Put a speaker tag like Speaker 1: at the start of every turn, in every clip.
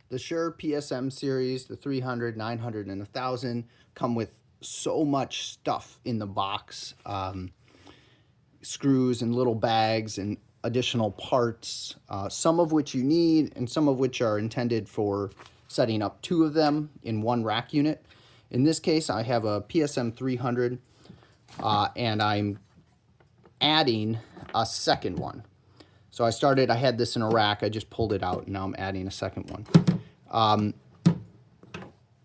Speaker 1: The Shure PSM series, the 300, 900, and 1000 come with so much stuff in the box. Screws and little bags and additional parts, some of which you need and some of which are intended for setting up two of them in one rack unit. In this case, I have a PSM300 and I'm adding a second one. So I had this in a rack, I just pulled it out, and now I'm adding a second one.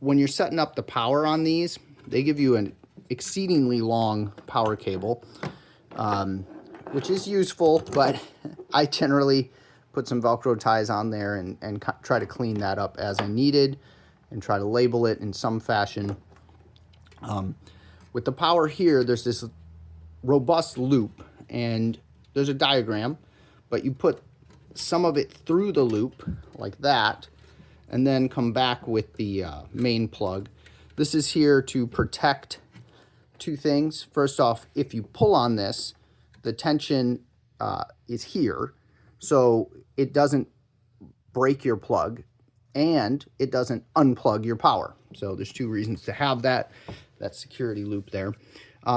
Speaker 1: When you're setting up the power on these, they give you an exceedingly long power cable, which is useful, but I generally put some Velcro ties on there and try to clean that up as I needed and try to label it in some fashion. With the power here, there's this robust loop, and there's a diagram, but you put some of it through the loop like that and then come back with the main plug. This is here to protect two things. First off, if you pull on this, the tension is here, so it doesn't break your plug and it doesn't unplug your power. So there's two reasons to have that security loop there.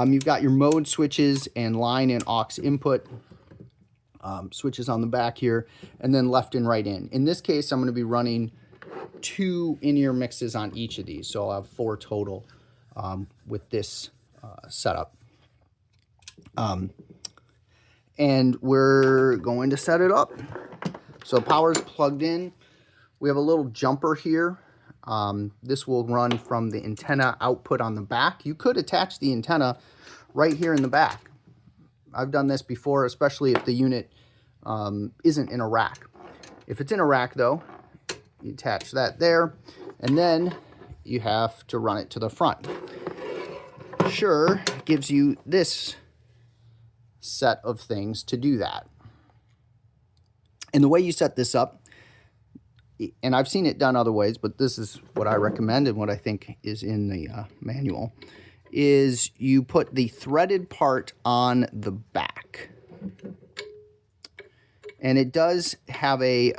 Speaker 1: You've got your mode switches and line and aux input switches on the back here, and then left and right in. In this case, I'm going to be running 2 in-ear mixes on each of these, so I'll have 4 total with this setup. And we're going to set it up. So power's plugged in. We have a little jumper here. This will run from the antenna output on the back. You could attach the antenna right here in the back. I've done this before, especially if the unit isn't in a rack. If it's in a rack though, you attach that there, and then you have to run it to the front. Shure gives you this set of things to do that. And the way you set this up, and I've seen it done other ways, but this is what I recommend and what I think is in the manual, is you put the threaded part on the back. And it does have a,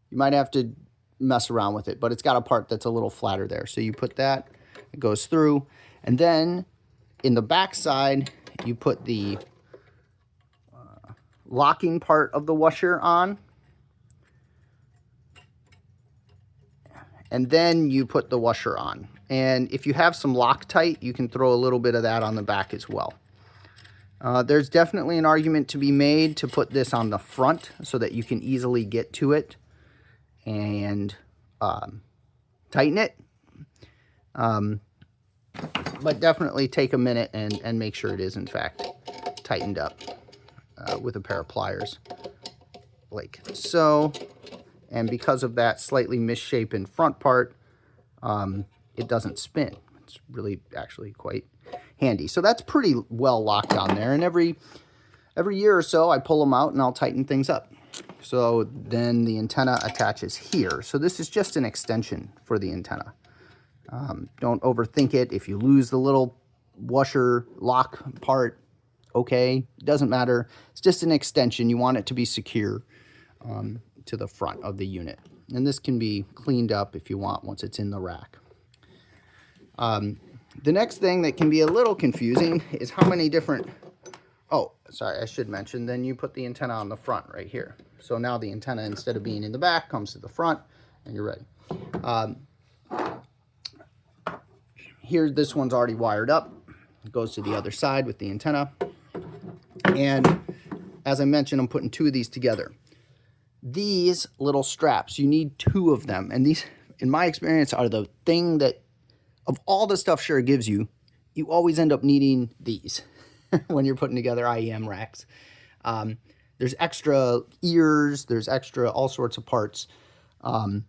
Speaker 1: you might have to mess around with it, but it's got a part that's a little flatter there. So you put that, it goes through, and then in the back side, you put the locking part of the washer on, and then you put the washer on. And if you have some Loctite, you can throw a little bit of that on the back as well. There's definitely an argument to be made to put this on the front so that you can easily get to it and tighten it. But definitely take a minute and make sure it is in fact tightened up with a pair of pliers like so. And because of that slightly misshapen front part, it doesn't spin. It's really actually quite handy. So that's pretty well locked on there. And every year or so, I pull them out and I'll tighten things up. So then the antenna attaches here. So this is just an extension for the antenna. Don't overthink it. If you lose the little washer lock part, okay, it doesn't matter. It's just an extension. You want it to be secure to the front of the unit. And this can be cleaned up if you want once it's in the rack. The next thing that can be a little confusing is how many different, oh, sorry, I should mention, then you put the antenna on the front right here. So now the antenna, instead of being in the back, comes to the front, and you're ready. Here, this one's already wired up. It goes to the other side with the antenna. And as I mentioned, I'm putting 2 of these together. These little straps, you need 2 of them. And these, in my experience, are the thing that, of all the stuff Shure gives you, you always end up needing these when you're putting together IEM racks. There's extra ears, there's extra all sorts of parts. And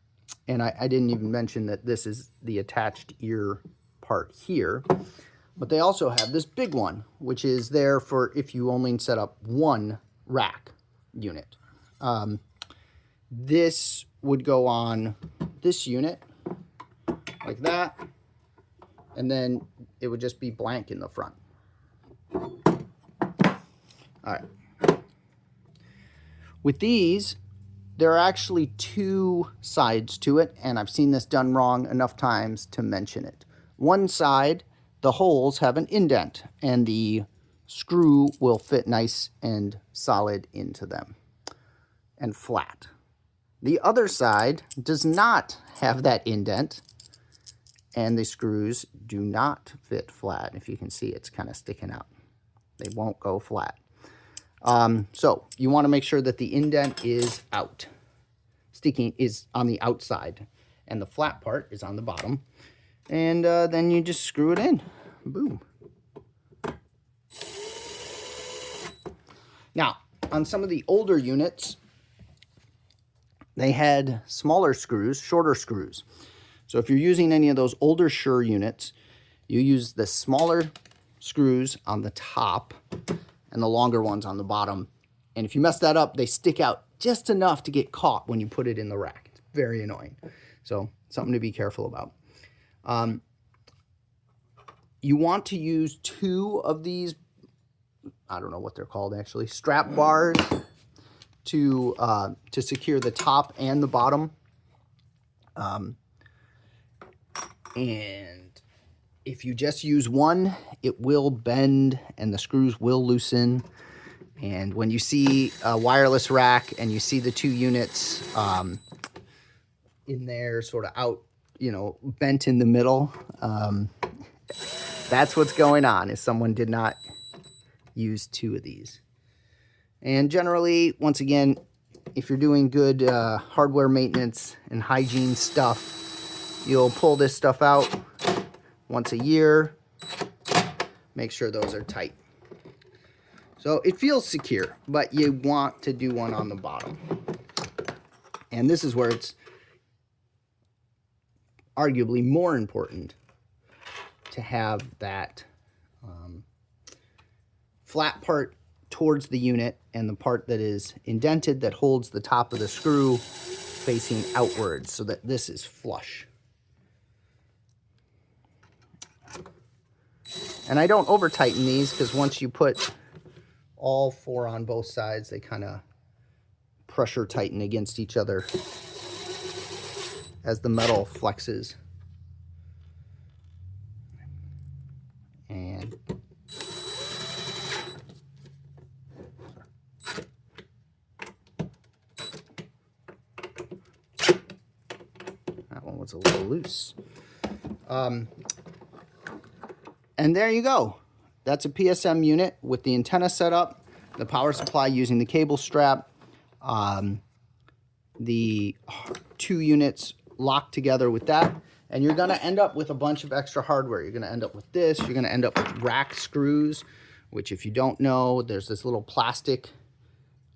Speaker 1: I didn't even mention that this is the attached ear part here. But they also have this big one, which is there for if you only set up one rack unit. This would go on this unit like that, and then it would just be blank in the front. All right. With these, there are actually two sides to it, and I've seen this done wrong enough times to mention it. One side, the holes have an indent, and the screw will fit nice and solid into them and flat. The other side does not have that indent, and the screws do not fit flat. If you can see, it's kind of sticking out. They won't go flat. So you want to make sure that the indent is out. Sticking is on the outside, and the flat part is on the bottom. And then you just screw it in. Boom. Now, on some of the older units, they had smaller screws, shorter screws. So if you're using any of those older Shure units, you use the smaller screws on the top and the longer ones on the bottom. And if you mess that up, they stick out just enough to get caught when you put it in the rack. It's very annoying. So something to be careful about. You want to use two of these, I don't know what they're called actually, strap bars to secure the top and the bottom. And if you just use one, it will bend and the screws will loosen. And when you see a wireless rack and you see the two units in there sort of out, you know, bent in the middle, that's what's going on, is someone did not use two of these. And generally, once again, if you're doing good hardware maintenance and hygiene stuff, you'll pull this stuff out once a year. Make sure those are tight. So it feels secure, but you want to do one on the bottom. And this is where it's arguably more important to have that flat part towards the unit and the part that is indented that holds the top of the screw facing outwards so that this is flush. And I don't over tighten these, because once you put all four on both sides, they kind of pressure tighten against each other as the metal flexes. And that one was a little loose. And there you go. That's a PSM unit with the antenna set up, the power supply using the cable strap, the two units locked together with that, and you're going to end up with a bunch of extra hardware. You're going to end up with this. You're going to end up with rack screws, which, if you don't know, there's this little plastic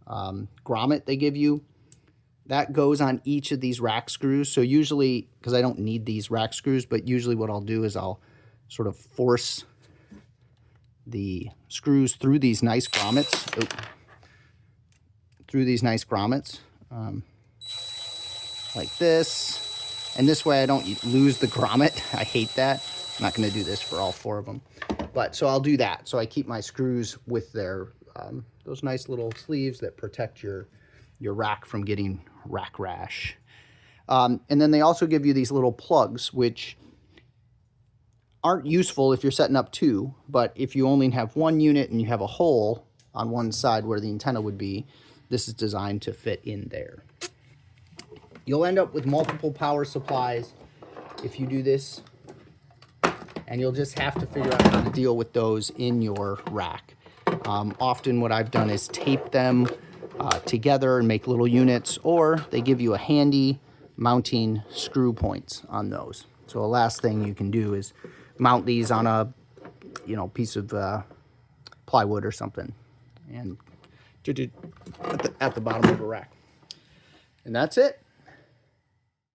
Speaker 1: grommet they give you. That goes on each of these rack screws. So usually, because I don't need these rack screws, but usually what I'll do is I'll sort of force the screws through these nice grommets, like this. And this way I don't lose the grommet. I hate that. I'm not going to do this for all four of them. But so I'll do that. So I keep my screws with their those nice little sleeves that protect your rack from getting rack rash. And then they also give you these little plugs, which aren't useful if you're setting up two, but if you only have one unit and you have a hole on one side where the antenna would be, this is designed to fit in there. You'll end up with multiple power supplies if you do this, and you'll just have to figure out how to deal with those in your rack. Often what I've done is tape them together and make little units, or they give you a handy mounting screw points on those. So the last thing you can do is mount these on a, you know, piece of plywood or something, and at the bottom of a rack. And that's it.